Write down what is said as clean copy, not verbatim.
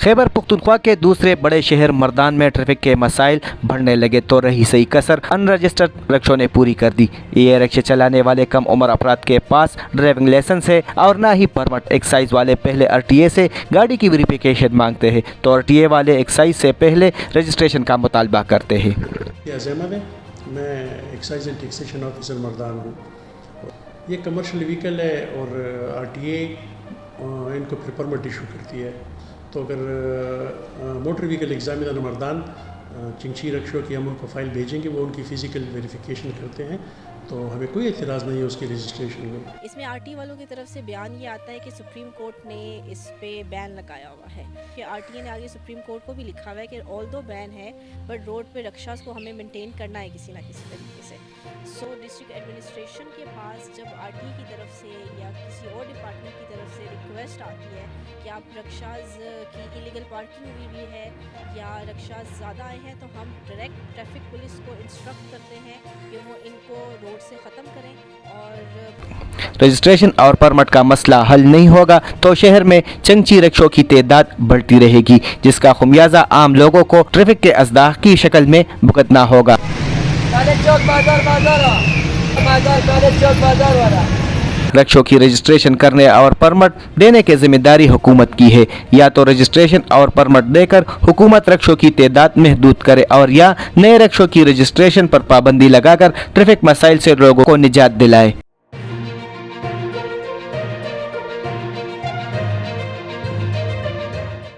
खैबर पुख्तनख्वा के दूसरे बड़े शहर मर्दान में ट्रैफिक के मसाइल बढ़ने लगे तो रही सही कसर अनरजिस्टर्ड रिक्शों ने पूरी कर दी। ये रिक्शे चलाने वाले कम उम्र अफराद के पास ड्राइविंग लाइसेंस है और ना ही परमिट। एक्साइज वाले पहले RTA से गाड़ी की वेरिफिकेशन मांगते हैं तो RTA वाले एक्साइज से पहले रजिस्ट्रेशन का मुतालबा करते हैं। मैं excise and taxation officer Mardan हूँ। ये कमर्शियल व्हीकल है और RTA इनको फिर परमिट इशू करती है। तो अगर मोटर व्हीकल एग्जामिनर मर्दान चिंची रक्शों की हम उनको फ़ाइल भेजेंगे, वो उनकी फ़िज़िकल वेरिफिकेशन करते हैं, तो हमें कोई एतराज़ नहीं है उसके रजिस्ट्रेशन में। इसमें RTA वालों की तरफ से बयान ये आता है कि सुप्रीम कोर्ट ने इस पे बैन लगाया हुआ है कि RTA ने आगे सुप्रीम कोर्ट को भी लिखा हुआ है कि ऑल दो बैन है बट रोड पे रक्शास को हमें मेंटेन करना है किसी ना किसी तरीके से। सो डिस्ट्रिक्ट एडमिनिस्ट्रेशन के पास जब RTA की तरफ से या किसी और डिपार्टमेंट की तरफ से रिक्वेस्ट आती है कि आप रक्शास की इलीगल पार्किंग हुई भी है या रक्शास ज़्यादा आए हैं, तो हम डायरेक्ट ट्रैफिक पुलिस को इंस्ट्रक्ट करते हैं कि वो इनको रोड से ख़त्म करें। और रजिस्ट्रेशन और परमिट का मसला हल नहीं होगा तो शहर में चंची रिक्शों की तादाद बढ़ती रहेगी, जिसका खुमियाजा आम लोगों को ट्रैफिक के अज़दा की शक्ल में भुगतना होगा। रिक्शों की रजिस्ट्रेशन करने और परमिट देने की जिम्मेदारी हुकूमत की है। या तो रजिस्ट्रेशन और परमिट देकर हुकूमत रिक्शों की तादाद महदूद करे और या नए रिक्शों की रजिस्ट्रेशन पर पाबंदी लगाकर ट्रैफिक मसाइल से लोगों को निजात दिलाए।